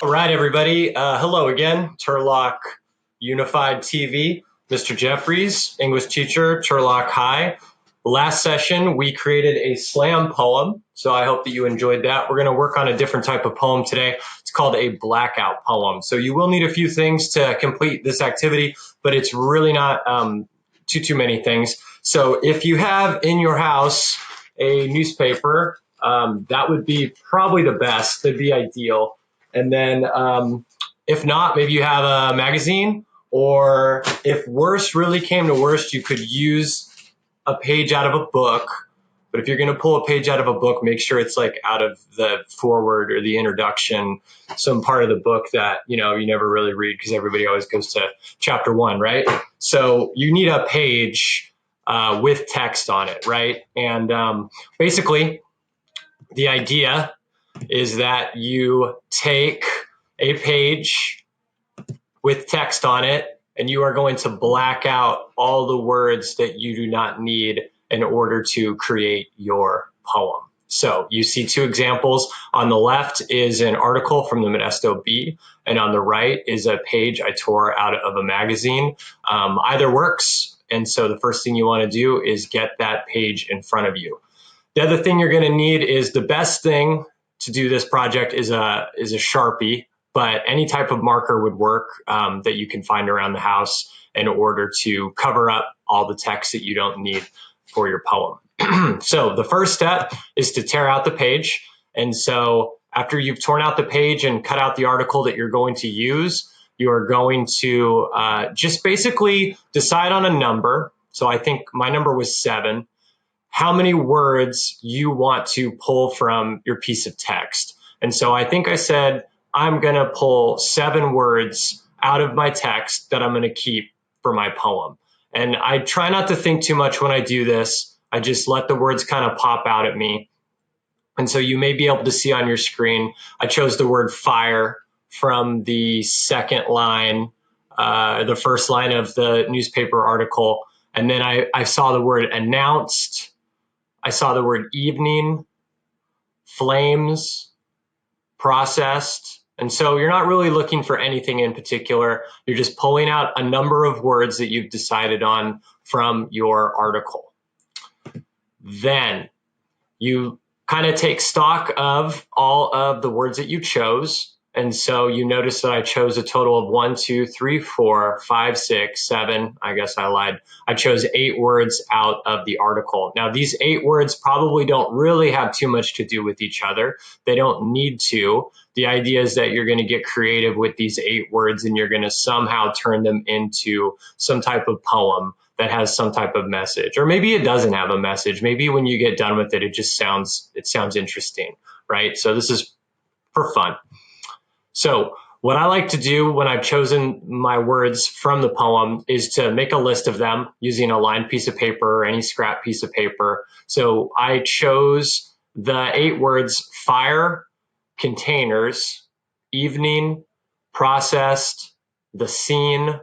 All right, everybody. Hello again. Turlock Unified TV. Mr. Jeffries, English teacher, Turlock High. Last session, we created a slam poem, so I hope that you enjoyed that. We're going to work on a different type of poem today. It's called a blackout poem. So you will need a few things to complete this activity, but it's really not too many things. So if you have in your house a newspaper, that would be probably the best. That'd be ideal. And then if not, maybe you have a magazine, or if worst really came to worst, you could use a page out of a book. But if you're going to pull a page out of a book, make sure it's like out of the foreword or the introduction, some part of the book that, you never really read because everybody always goes to chapter 1, right? So you need a page with text on it, right? And basically, the idea is that you take a page with text on it and you are going to black out all the words that you do not need in order to create your poem. So you see two examples. On the left is an article from the Modesto Bee, and on the right is a page I tore out of a magazine. Either works, and so the first thing you want to do is get that page in front of you. The other thing you're going to need is the best thing to do this project is a Sharpie, but any type of marker would work that you can find around the house in order to cover up all the text that you don't need for your poem. So the first step is to tear out the page. And so after you've torn out the page and cut out the article that you're going to use, you are going to just basically decide on a number. So I think my number was 7. How many words you want to pull from your piece of text. And so I think I said, I'm going to pull 7 words out of my text that I'm going to keep for my poem. And I try not to think too much when I do this. I just let the words kind of pop out at me. And so you may be able to see on your screen, I chose the word fire from the second line, the first line of the newspaper article. And then I saw the word announced. I saw the word evening, flames, processed. And so you're not really looking for anything in particular. You're just pulling out a number of words that you've decided on from your article. Then you kind of take stock of all of the words that you chose. And so you notice that I chose a total of 1, 2, 3, 4, 5, 6, 7. I guess I lied. I chose 8 words out of the article. Now, these 8 words probably don't really have too much to do with each other. They don't need to. The idea is that you're going to get creative with these 8 words and you're going to somehow turn them into some type of poem that has some type of message, or maybe it doesn't have a message. Maybe when you get done with it, it just sounds interesting, right? So this is for fun. So what I like to do when I've chosen my words from the poem is to make a list of them using a lined piece of paper or any scrap piece of paper. So I chose the 8 words: fire, containers, evening, processed, the scene,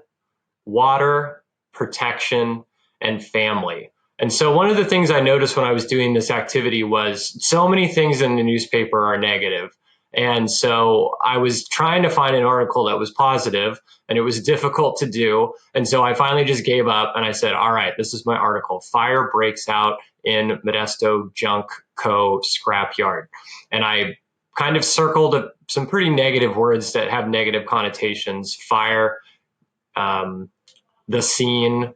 water, protection, and family. And so one of the things I noticed when I was doing this activity was so many things in the newspaper are negative. And so I was trying to find an article that was positive, and it was difficult to do. And so I finally just gave up and I said, all right, this is my article. Fire breaks out in Modesto Junk Co. scrapyard. And I kind of circled some pretty negative words that have negative connotations: fire, the scene,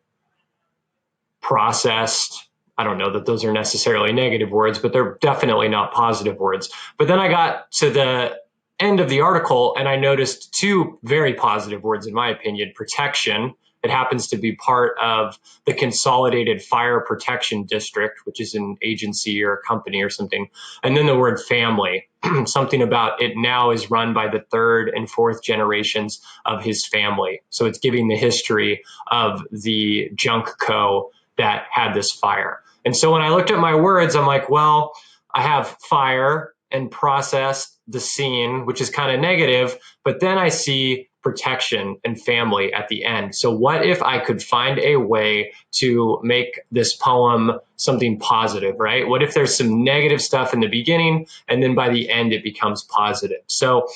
processed. I don't know that those are necessarily negative words, but they're definitely not positive words. But then I got to the end of the article and I noticed 2 very positive words, in my opinion: protection. It happens to be part of the Consolidated Fire Protection District, which is an agency or a company or something. And then the word family, something about it now is run by the 3rd and 4th generations of his family. So it's giving the history of the Junk Co. that had this fire. And so when I looked at my words, I'm like, well, I have fire and processed, the scene, which is kind of negative, but then I see protection and family at the end. So what if I could find a way to make this poem something positive, right? What if there's some negative stuff in the beginning and then by the end it becomes positive? So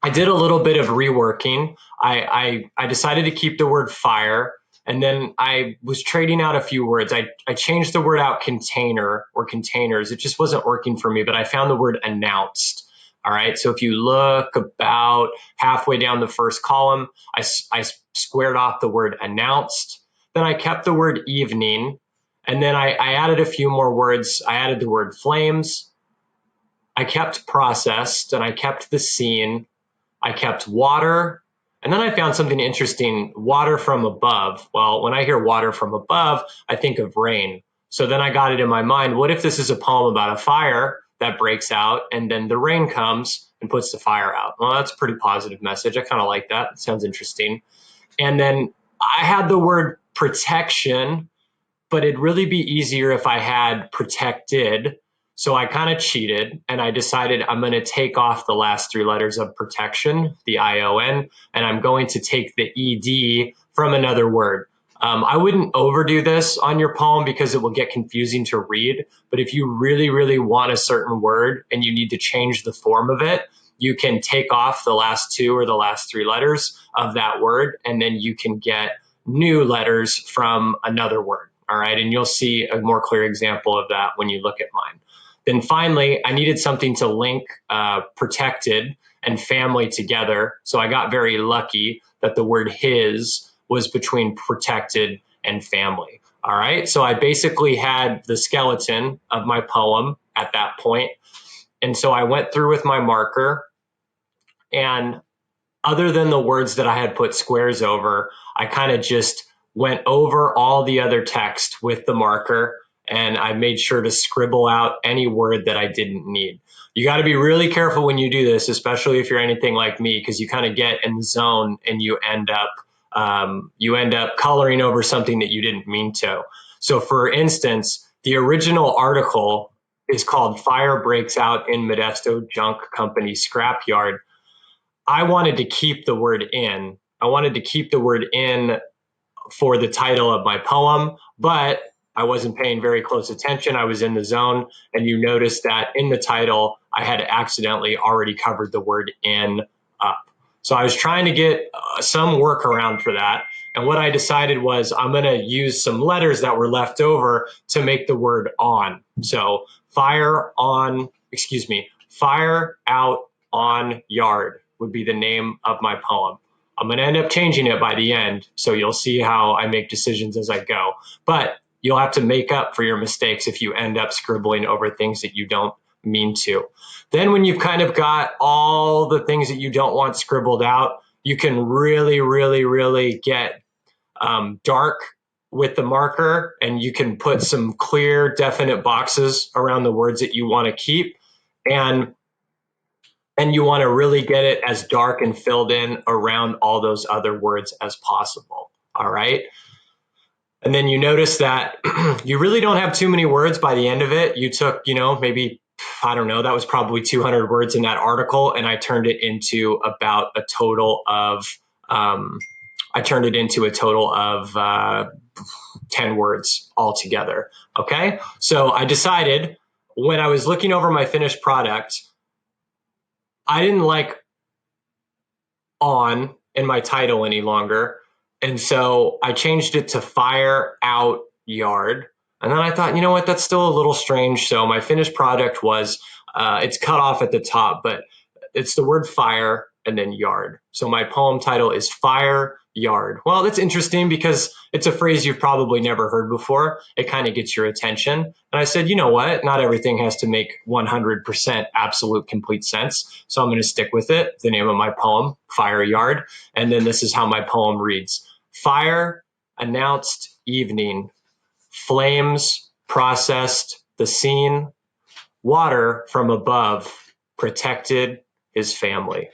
I did a little bit of reworking. I decided to keep the word fire, and then I was trading out a few words. I changed the word out container or containers. It just wasn't working for me, but I found the word announced. All right. So if you look about halfway down the first column, I squared off the word announced. Then I kept the word evening, and then I added a few more words. I added the word flames. I kept processed, and I kept the scene. I kept water. And then I found something interesting, water from above. Well, when I hear water from above, I think of rain. So then I got it in my mind, what if this is a poem about a fire that breaks out and then the rain comes and puts the fire out? Well, that's a pretty positive message. I kind of like that. It sounds interesting. And then I had the word protection, but it'd really be easier if I had protected. So I kind of cheated and I decided I'm going to take off the last three letters of protection, the ION, and I'm going to take the ED from another word. I wouldn't overdo this on your poem because it will get confusing to read. But if you really, really want a certain word and you need to change the form of it, you can take off the last two or the last three letters of that word, and then you can get new letters from another word. All right. And you'll see a more clear example of that when you look at mine. Then finally, I needed something to link protected and family together. So I got very lucky that the word his was between protected and family. All right. So I basically had the skeleton of my poem at that point. And so I went through with my marker, and other than the words that I had put squares over, I kind of just went over all the other text with the marker, and I made sure to scribble out any word that I didn't need. You got to be really careful when you do this, especially if you're anything like me, because you kind of get in the zone and you end up coloring over something that you didn't mean to. So, for instance, the original article is called "Fire Breaks Out in Modesto Junk Company Scrapyard." I wanted to keep the word in. I wanted to keep the word in for the title of my poem, but I wasn't paying very close attention. I was in the zone, and you notice that in the title, I had accidentally already covered the word in up. So I was trying to get some workaround for that. And what I decided was I'm going to use some letters that were left over to make the word on. So fire on, excuse me, fire out on yard would be the name of my poem. I'm going to end up changing it by the end, so you'll see how I make decisions as I go. But you'll have to make up for your mistakes if you end up scribbling over things that you don't mean to. Then when you've kind of got all the things that you don't want scribbled out, you can really, really, really get dark with the marker, and you can put some clear, definite boxes around the words that you want to keep. And you want to really get it as dark and filled in around all those other words as possible. All right. And then you notice that you really don't have too many words by the end of it. You took, maybe, I don't know, that was probably 200 words in that article. And I turned it into about a total of, 10 words altogether. Okay. So I decided when I was looking over my finished product, I didn't like on in my title any longer. And so I changed it to fire out yard. And then I thought, you know what, that's still a little strange. So my finished product was, it's cut off at the top, but it's the word fire and then yard. So my poem title is Fire Yard. Well, that's interesting because it's a phrase you've probably never heard before. It kind of gets your attention. And I said, you know what? Not everything has to make 100% absolute complete sense. So I'm going to stick with it. The name of my poem, Fire Yard. And then this is how my poem reads. Fire announced evening. Flames processed the scene. Water from above protected his family.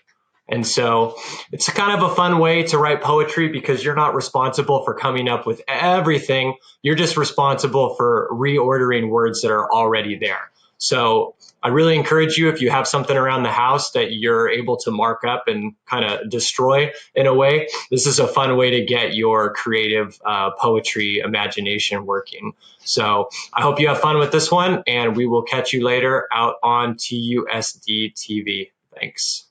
And so it's kind of a fun way to write poetry because you're not responsible for coming up with everything. You're just responsible for reordering words that are already there. So I really encourage you, if you have something around the house that you're able to mark up and kind of destroy in a way, this is a fun way to get your creative poetry imagination working. So I hope you have fun with this one, and we will catch you later out on TUSD TV. Thanks.